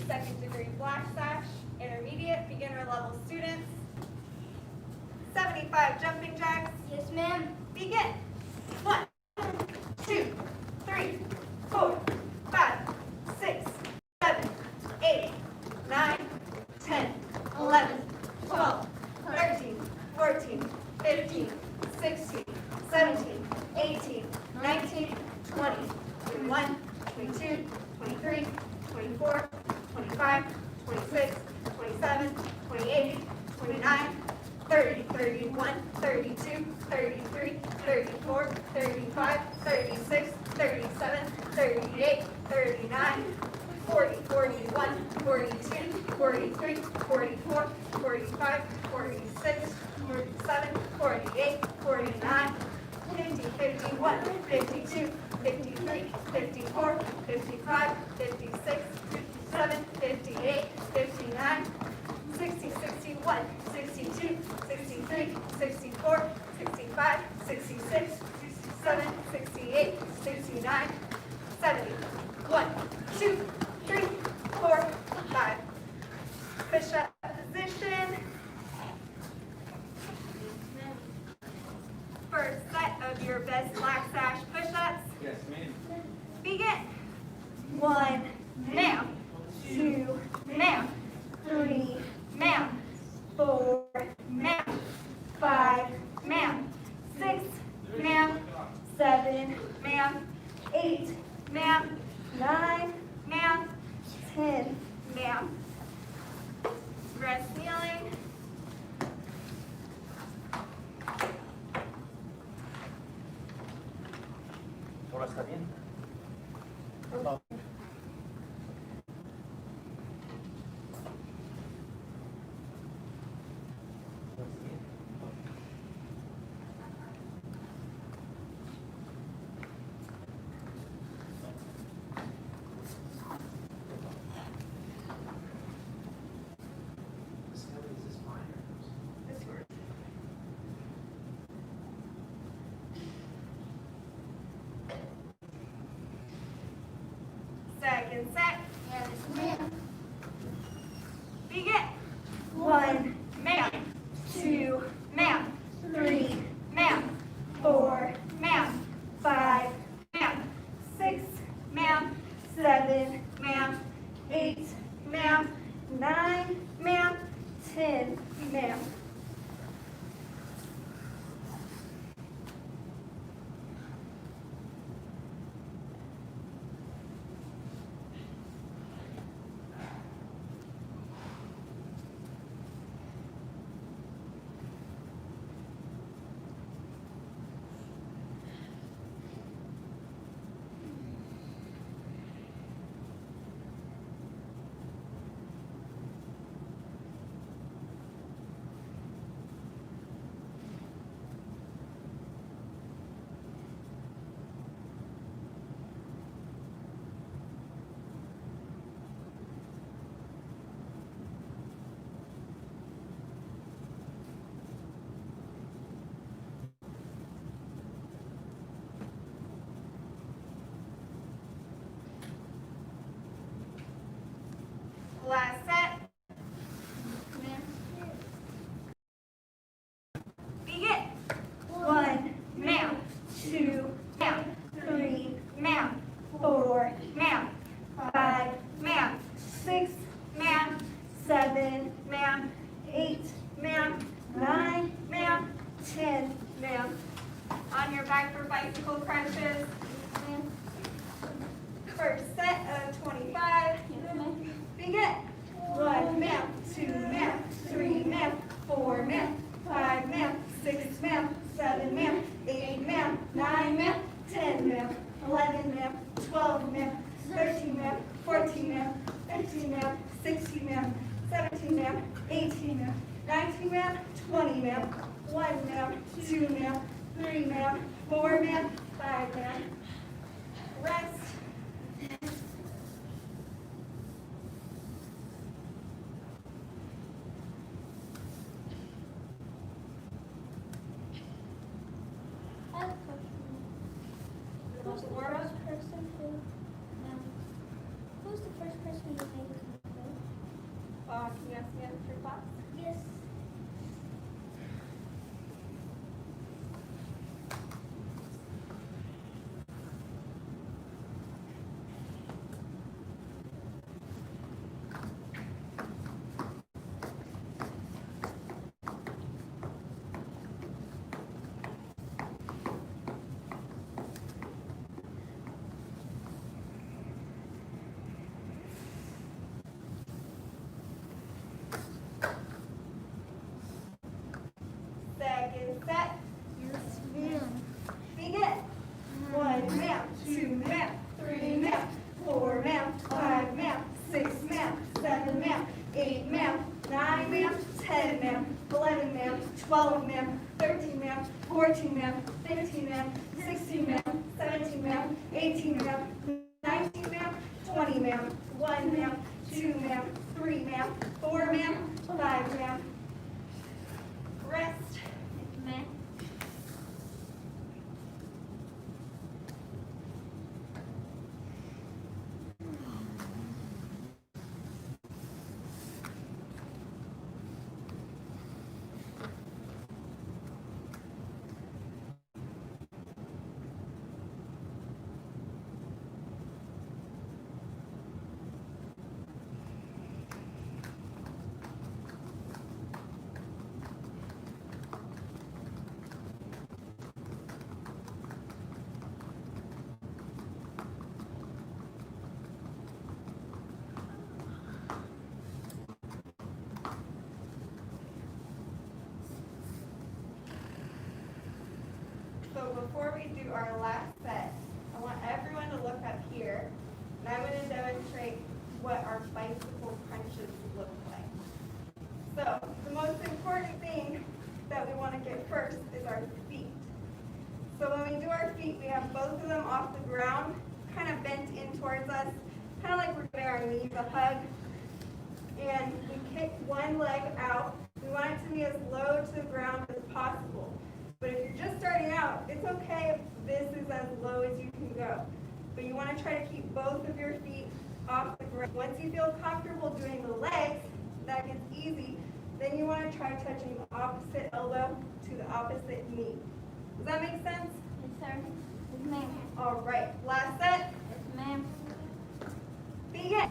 second degree black sash, intermediate, beginner level students. 75 jumping jacks. Yes, ma'am. Begin. 1, 2, 3, 4, 5, 6, 7, 8, 9, 10, 11, 12, 13, 14, 15, 16, 17, 18, 19, 20, 21, 22, 23, 24, 25, 26, 27, 28, 29, 30, 31, 32, 33, 34, 35, 36, 37, 38, 39, 40, 41, 42, 43, 44, 45, 46, 47, 48, 49, 50, 51, 52, 53, 54, 55, 56, 57, 58, 59, 60, 61, 62, 63, 64, 65, 66, 67, 68, 69, 70. 1, 2, 3, 4, 5. Push-up position. First set of your best black sash push-ups. Yes, ma'am. Begin. 1, now. 2, now. 3, now. 4, now. 5, now. 6, now. 7, now. 8, now. 9, now. 10, now. Rest kneeling. ¿Ahora está bien? Second set. Yes, ma'am. Begin. 1, mount. 2, mount. 3, mount. 4, mount. 5, mount. 6, mount. 7, mount. 8, mount. 9, mount. 10, mount. Last set. Begin. 1, mount. 2, mount. 3, mount. 4, mount. 5, mount. 6, mount. 7, mount. 8, mount. 9, mount. 10, mount. On your back for bicycle crunches. First set of 25. Begin. 1, mount. 2, mount. 3, mount. 4, mount. 5, mount. 6, mount. 7, mount. 8, mount. 9, mount. 10, mount. 11, mount. 12, mount. 13, mount. 14, mount. 15, mount. 16, mount. 17, mount. 18, mount. 19, mount. 20, mount. 1, mount. 2, mount. 3, mount. 4, mount. 5, mount. Rest. I have a question. Who's the first person who? No. Who's the first person you think Can you ask me after class? Yes. Second set. Yes, ma'am. Begin. 1 ma'am, 2 ma'am, 3 ma'am, 4 ma'am, 5 ma'am, 6 ma'am, 7 ma'am, 8 ma'am, 9 ma'am, 10 ma'am, 11 ma'am, 12 ma'am, 13 ma'am, 14 ma'am, 15 ma'am, 16 ma'am, 17 ma'am, 18 ma'am, 19 ma'am, 20 ma'am, 1 ma'am, 2 ma'am, 3 ma'am, 4 ma'am, 5 ma'am. Rest. Yes, ma'am. So before we do our last set, I want everyone to look up here, and I'm going to demonstrate what our bicycle crunches look like. So the most important thing that we want to get first is our feet. So when we do our feet, we have both of them off the ground, kind of bent in towards us, kind of like we're giving our knees a hug. And we kick one leg out. We want it to be as low to the ground as possible. But if you're just starting out, it's okay if this is as low as you can go. But you want to try to keep both of your feet off the ground. Once you feel comfortable doing the legs, that gets easy, then you want to try touching the opposite elbow to the opposite knee. Does that make sense? Yes, sir. Yes, ma'am. All right, last set. Yes, ma'am. Begin.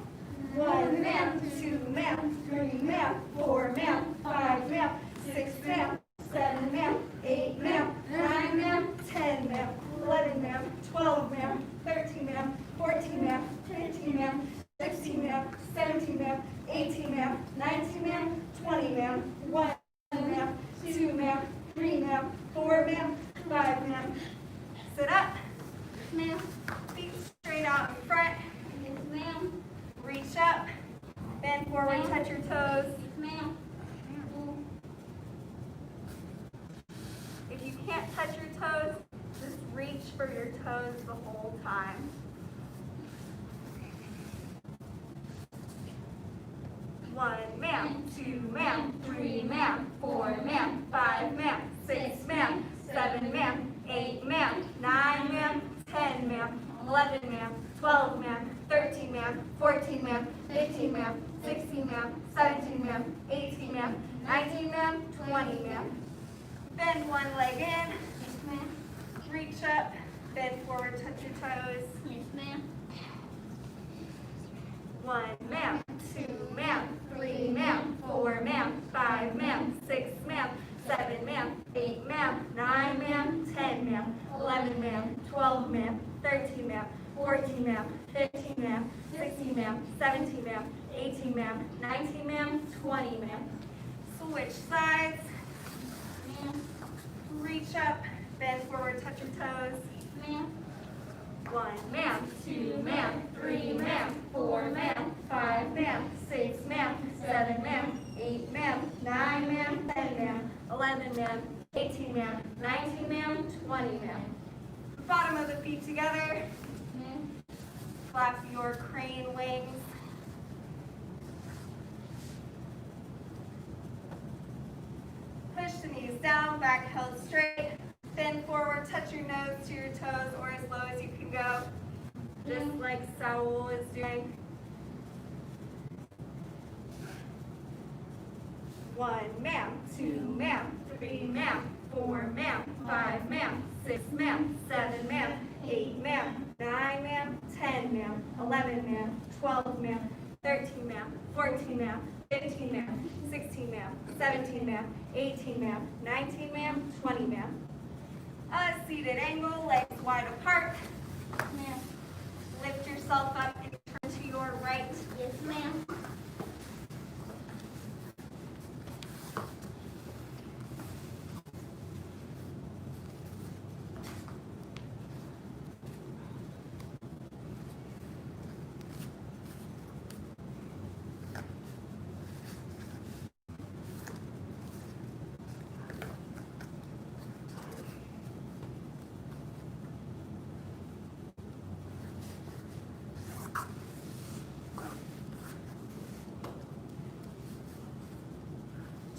1 ma'am, 2 ma'am, 3 ma'am, 4 ma'am, 5 ma'am, 6 ma'am, 7 ma'am, 8 ma'am, 9 ma'am, 10 ma'am, 11 ma'am, 12 ma'am, 13 ma'am, 14 ma'am, 15 ma'am, 16 ma'am, 17 ma'am, 18 ma'am, 19 ma'am, 20 ma'am, 1 ma'am, 2 ma'am, 3 ma'am, 4 ma'am, 5 ma'am. Sit up. Yes, ma'am. Feet straight out in front. Yes, ma'am. Reach up. Bend forward, touch your toes. Yes, ma'am. If you can't touch your toes, just reach for your toes the whole time. One ma'am, 2 ma'am, 3 ma'am, 4 ma'am, 5 ma'am, 6 ma'am, 7 ma'am, 8 ma'am, 9 ma'am, 10 ma'am, 11 ma'am, 12 ma'am, 13 ma'am, 14 ma'am, 15 ma'am, 16 ma'am, 17 ma'am, 18 ma'am, 19 ma'am, 20 ma'am. Bend one leg in, Yes, ma'am. reach up, bend forward, touch your toes. Yes, ma'am. 1 ma'am, 2 ma'am, 3 ma'am, 4 ma'am, 5 ma'am, 6 ma'am, 7 ma'am, 8 ma'am, 9 ma'am, 10 ma'am, 11 ma'am, 12 ma'am, 13 ma'am, 14 ma'am, 15 ma'am, 16 ma'am, 17 ma'am, 18 ma'am, 19 ma'am, 20 ma'am. Switch sides, Ma'am. reach up, bend forward, touch your toes. Ma'am. 1 ma'am, 2 ma'am, 3 ma'am, 4 ma'am, 5 ma'am, 6 ma'am, 7 ma'am, 8 ma'am, 9 ma'am, 10 ma'am, 11 ma'am, 18 ma'am, 19 ma'am, 20 ma'am. Bottom of the feet together. Ma'am. Flap your crane wings. Push the knees down, back held straight. Bend forward, touch your nose to your toes or as low as you can go. Just like Saul is doing. 1, ma'am, 2, ma'am, 3, ma'am, 4, ma'am, 5, ma'am, 6, ma'am, 7, ma'am, 8, ma'am, 9, ma'am, 10, ma'am, 11, ma'am, 12, ma'am, 13, ma'am, 14, ma'am, 15, ma'am, 16, ma'am, 17, ma'am, 18, ma'am, 19, ma'am, 20, ma'am. A seated angle, legs wide apart. Ma'am. Lift yourself up and turn to your right. Yes, ma'am.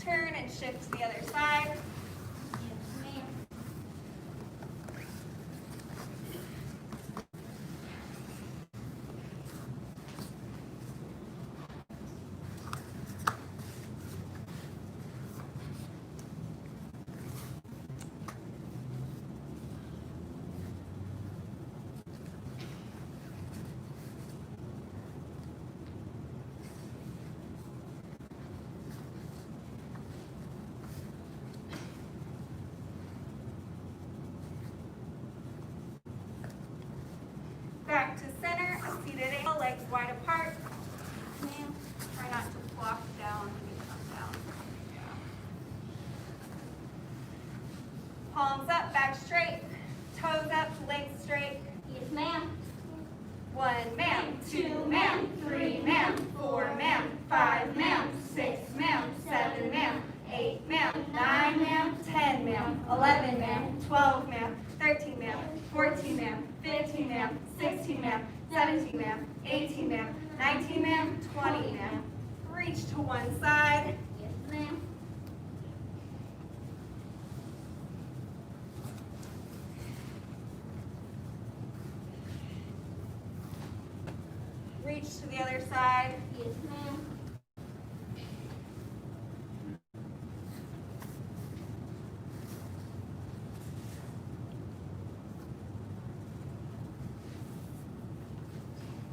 Turn and shift to the other side. Yes, ma'am. Back to center, a seated angle, legs wide apart. Ma'am. Try not to flop down when you come down. Palms up, back straight. Toes up, legs straight. Yes, ma'am. 1, ma'am, 2, ma'am, 3, ma'am, 4, ma'am, 5, ma'am, 6, ma'am, 7, ma'am, 8, ma'am, 9, ma'am, 10, ma'am, 11, ma'am, 12, ma'am, 13, ma'am, 14, ma'am, 15, ma'am, 16, ma'am, 17, ma'am, 18, ma'am, 19, ma'am, 20, ma'am. Reach to one side. Yes, ma'am. Reach to the other side. Yes, ma'am.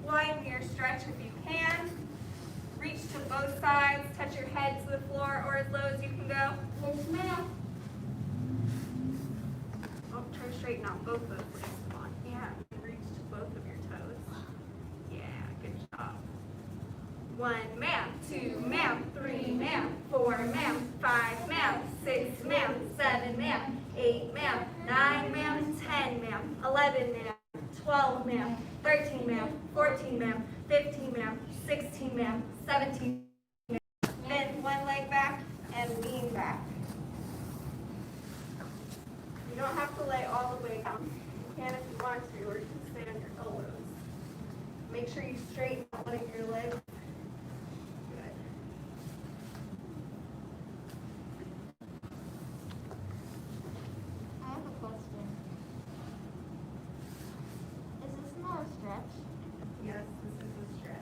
Widen your stretch if you can. Reach to both sides. Touch your head to the floor or as low as you can go. Yes, ma'am. Oh, try to straighten out both those legs. Come on. Yeah, reach to both of your toes. Yeah, good job. 1, ma'am, 2, ma'am, 3, ma'am, 4, ma'am, 5, ma'am, 6, ma'am, 7, ma'am, 8, ma'am, 9, ma'am, 10, ma'am, 11, ma'am, 12, ma'am, 13, ma'am, 14, ma'am, 15, ma'am, 16, ma'am, 17, ma'am. Bend one leg back and lean back. You don't have to lay all the way down. You can if you want to, or you can stay on your elbows. Make sure you straighten out one of your legs. Good. I have a question. Is this not a stretch? Yes, this is a stretch.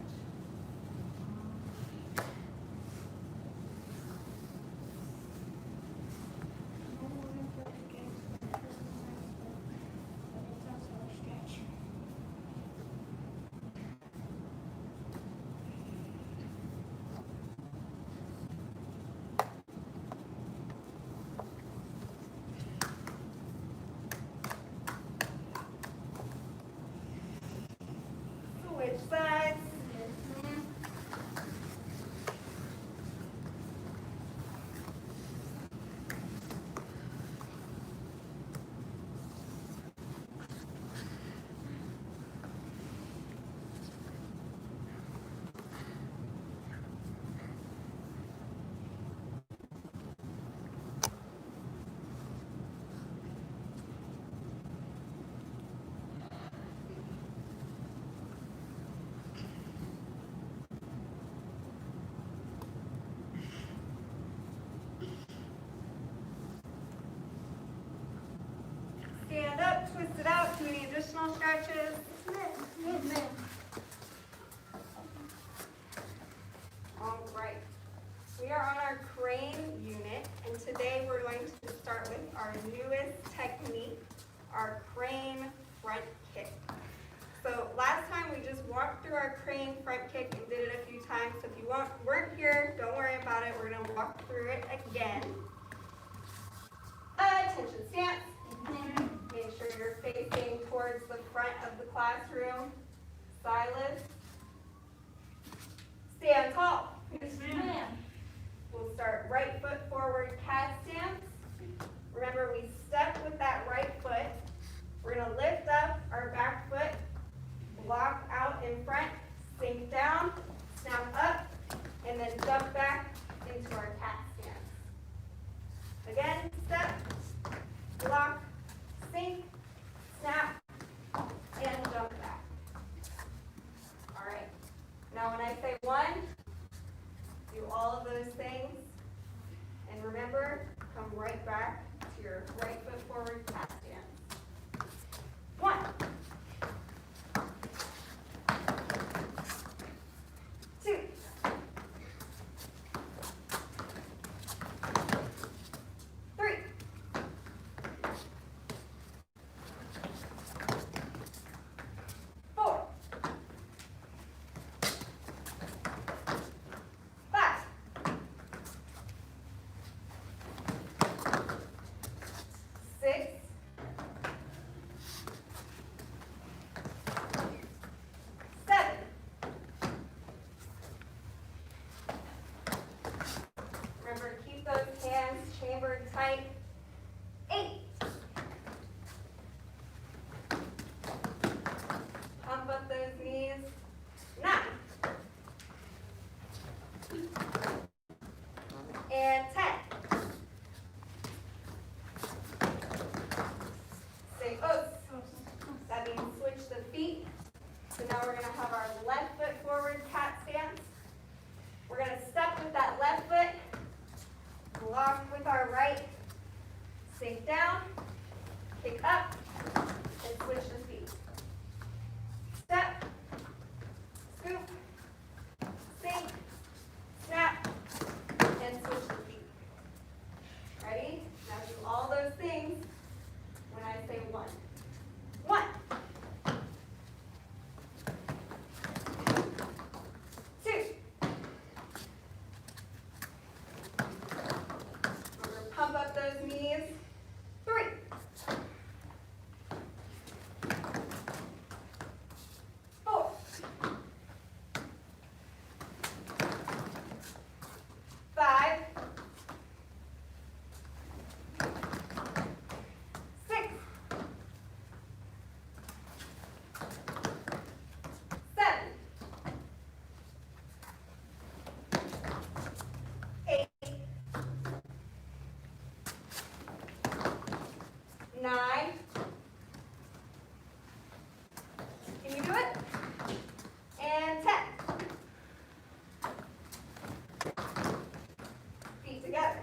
Switch sides. front kick. So last time we just walked through our crane front kick and did it a few times. So if you weren't here, don't worry about it. We're going to walk through it again. Attention stance. Make sure you're facing towards the front of the classroom. Silas. Stand tall. Yes, ma'am. We'll start right foot forward cat stance. Remember, we step with that right foot. We're going to lift up our back foot, block out in front, sink down, snap up, and then jump back into our cat stance. Again, step, block, sink, snap, and jump back. All right. Now when I say one, do all of those things. And remember, come right back to your right foot forward cat stance. 1. 2. 3. 4. 5. 6. 7. 'Remember, keep those hands chambered tight. 8. Pump up those knees. 9. And 10. Say oats. That means switch the feet. So now we're going to have our left foot forward cat stance. We're going to step with that left foot, block with our right, sink down, kick up, and switch the feet. Step, scoop, sink, snap, and switch the feet. Ready? Now do all those things when I say 1. 1. 2. Remember, pump up those knees. 3. 4. 5. 6. 7. 8. 9. Can you do it? And 10. Feet together.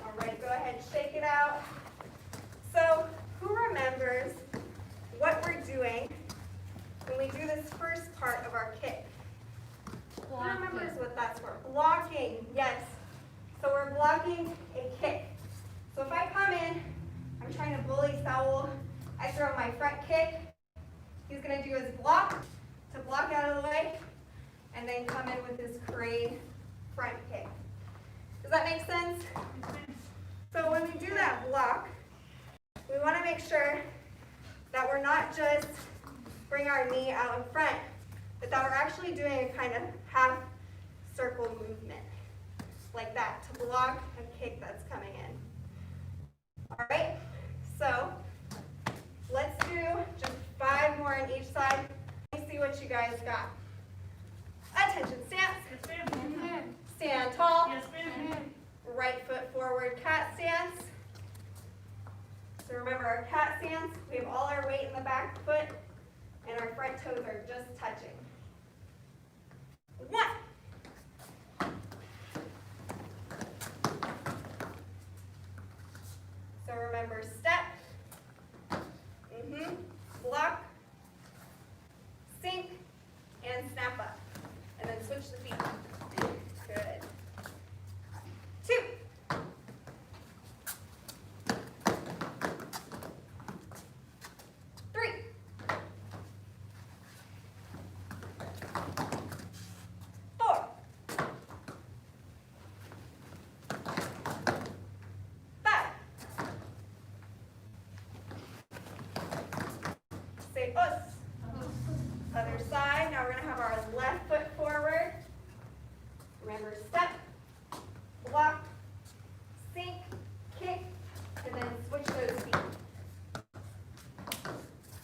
All right, go ahead, shake it out. So, who remembers what we're doing when we do this first part of our kick? Who remembers what that's for? Blocking, yes. So we're blocking a kick. So if I come in, I'm trying to bully Saul, I throw my front kick. He's going to do his block to block out of the way, and then come in with his crane front kick. Does that make sense? So when we do that block, we want to make sure that we're not just bring our knee out in front, but that we're actually doing a kind of half circle movement, like that, to block a kick that's coming in. All right, so let's do just 5 more on each side. Let me see what you guys got. Attention stance. Yes, ma'am. Stand tall. Yes, ma'am. Right foot forward cat stance. So remember our cat stance, we have all our weight in the back foot, and our front toes are just touching. 1. So remember, step, block, sink, and snap up. And then switch the feet. Good. 2. 3. say us. Other side. Now we're going to have our left foot forward. Remember, step, block, sink, kick, and then switch those feet.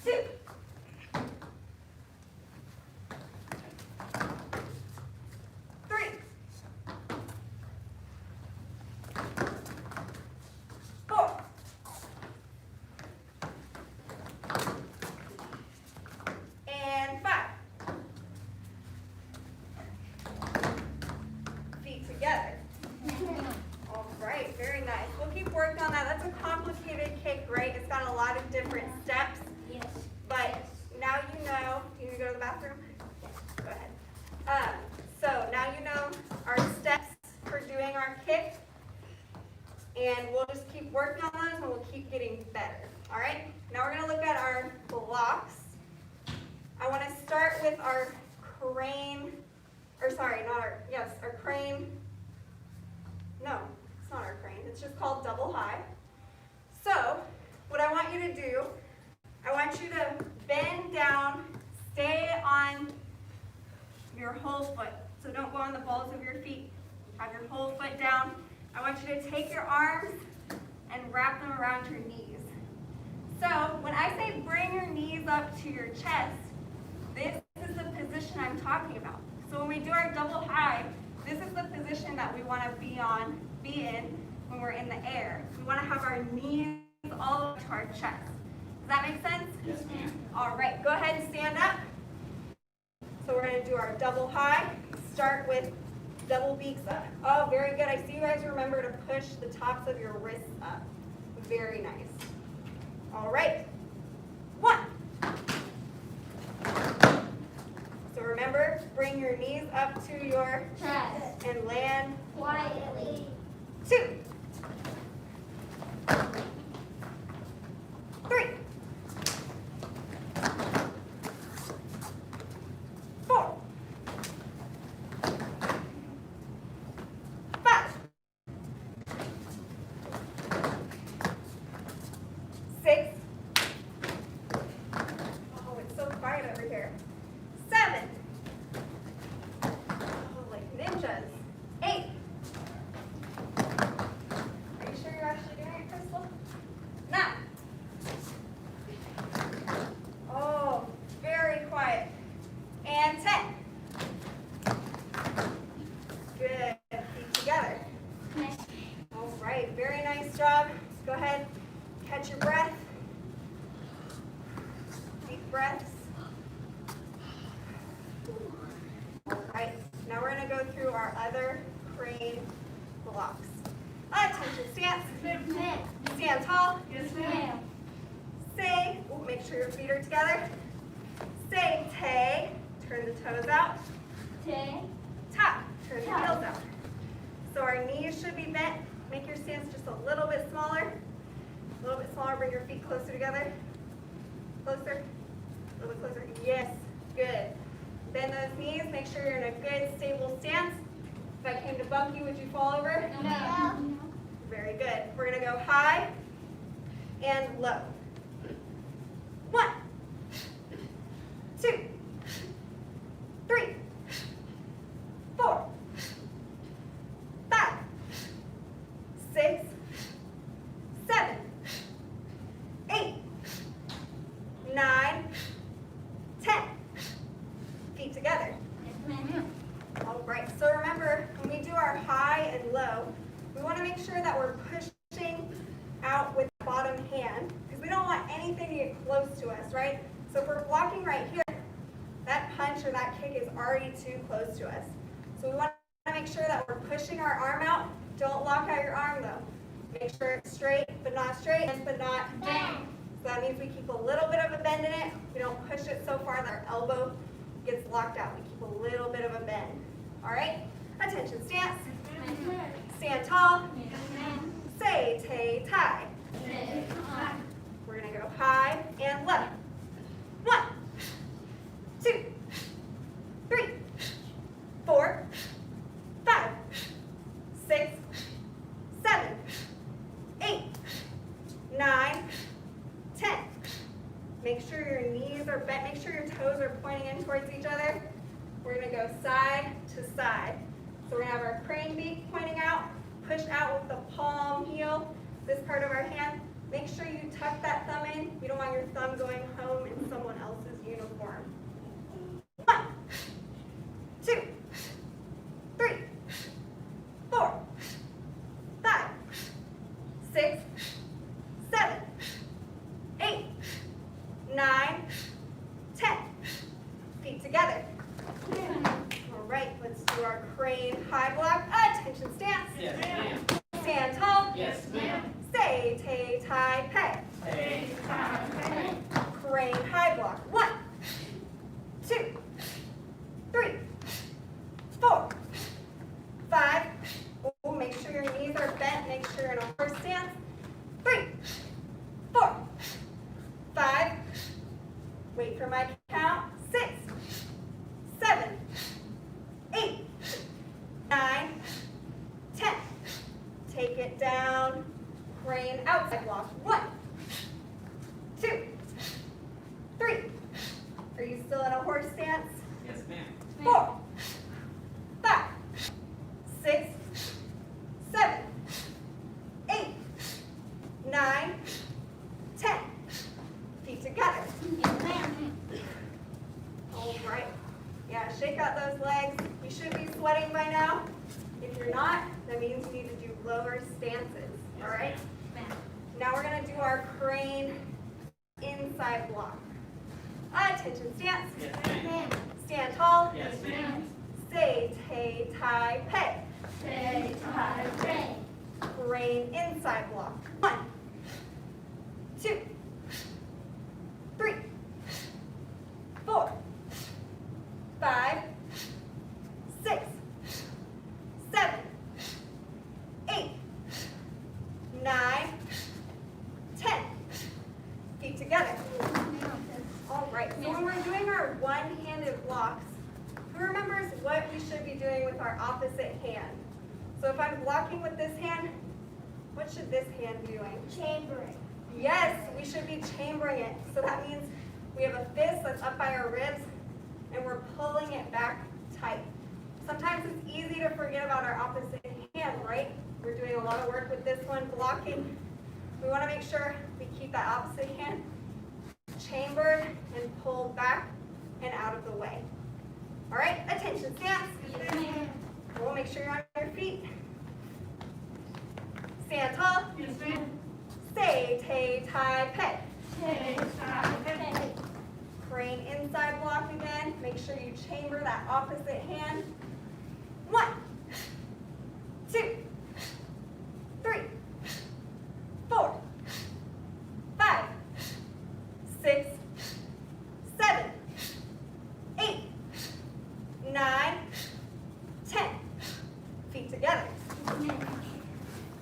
2. 3. 4. And 5. Feet together. All right, very nice. We'll keep working on that. That's a complicated kick, right? It's got a lot of different steps. Yes. But now you know. You need to go to the bathroom? Go ahead. So now you know our steps for doing our kick. And we'll just keep working on those and we'll keep getting better. All right? Now we're going to look at our blocks. I want to start with our crane, or sorry, not our, yes, our crane. No, it's not our crane. It's just called double high. So what I want you to do, I want you to bend down, stay on your whole foot. So don't go on the balls of your feet. Have your whole foot down. I want you to take your arms and wrap them around your knees. So when I say bring your knees up to your chest, this is the position I'm talking about. So when we do our double high, this is the position that we want to be in when we're in the air. We want to have our knees all the way to our chest. Does that make sense? Yes, ma'am. All right, go ahead and stand up. So we're going to do our double high. Start with double beaks up. Oh, very good. I see you guys remember to push the tops of your wrists up. Very nice. All right. 1. So remember, bring your knees up to your Chest. and land. Quietly. 2. 3. 4. 5. 6. Oh, it's so quiet over here. 7. Oh, like ninjas. 8. Are you sure you're actually doing it, Crystal? 9. Oh, very quiet. And 10. Good. Feet together. All right, very nice job. Go ahead, catch your breath. Deep breaths. All right, now we're going to go through our other crane blocks. Attention, stance. Stand tall. Yes, ma'am. Say, make sure your feet are together. Say tay, turn the toes out. Tay. Tap, turn the Tap. heels out. So our knees should be bent. Make your stance just a little bit smaller. A little bit smaller, bring your feet closer together. Closer, a little bit closer. Yes, good. Bend those knees, make sure you're in a good, stable stance. If I came to bump you, would you fall over? No. Very good. We're going to go high and low. 1, 2, 3, 4, 5, 6, 7, 8, 9, 10. Feet together. Yes, ma'am. All right, so remember, when we do our high and low, we want to make sure that we're pushing out with the bottom hand, because we don't want anything to get close to us, right? So if we're blocking right here, that punch or that kick is already too close to us. So we want to make sure that we're pushing our arm out. Don't lock out your arm though. Make sure it's straight, but not straight, but not Bend. So that means we keep a little bit of a bend in it. We don't push it so far that our elbow gets locked out. We keep a little bit of a bend. All right? Attention, stance. Stand tall. Yes, ma'am. Say, tay, tie. Yes, ma'am. We're going to go high and low. 1, 2, 3, 4, 5, 6, 7, 8, 9, 10. Make Make sure your knees are bent. Make sure your toes are pointing in towards each other. We're going to go side to side. So we're going to have our crane beak pointing out, push out with the palm heel, this part of our hand. Make sure you tuck that thumb in. You don't want your thumb going home in someone else's uniform. 1, 2, 3, 4, 5, 6, 7, 8, 9, 10. Feet together. All right, let's do our crane high block. Attention stance. Yes, ma'am. Stand tall. Yes, ma'am. Say, tay, tie, pay. Hey. Crane high block. 1, 2, 3, 4, 5. Oh, make sure your knees are bent. Make sure you're in a horse stance. 3, 4, 5. Wait for my count. 6, 7, 8, 9, 10. Take it down. Crane outside block. 1, 2, 3. Are you still in a horse stance? Yes, ma'am. 4, 5, 6, 7, 8, 9, 10. Feet together. All right. Yeah, shake out those legs. You should be sweating by now. If you're not, that means you need to do lower stances. All right? Now we're going to do our crane inside block. Attention stance. Yes, ma'am. Stand tall. Yes, ma'am. Say, tay, tie, pay. Tay, tie, pay. Crane inside block. 1, 2, 3, 4, 5, 6, 7, 8, 9, 10. Feet together. All right, so when we're doing our one-handed blocks, who remembers what we should be doing with our opposite hand? So if I'm blocking with this hand, what should this hand be doing? Chambering. Yes, we should be chambering it. So that means we have a fist that's up by our ribs, and we're pulling it back tight. Sometimes it's easy to forget about our opposite hand, right? We're doing a lot of work with this one, blocking. We want to make sure we keep that opposite hand chambered and pulled back and out of the way. All right, attention stance. Yes, ma'am. We'll make sure you're on your feet. Stand tall. Yes, ma'am. Say, tay, tie, pay. Tay, tie, pay. Crane inside block again. Make sure you chamber that opposite hand. 1, 2, 3, 4, 5, 6, 7, 8, 9, 10. Feet together.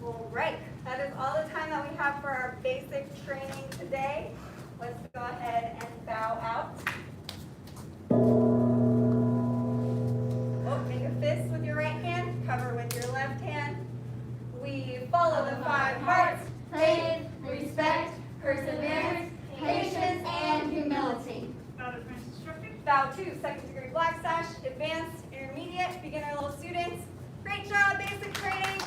All right, that is all the time that we have for our basic training today. Let's go ahead and bow out. Oh, make a fist with your right hand, cover with your left hand. We follow the 5 hearts: Faith, respect, perseverance, patience, and humility. Bow 2, second degree black sash, advanced, intermediate, beginner level students. Great job, basic training.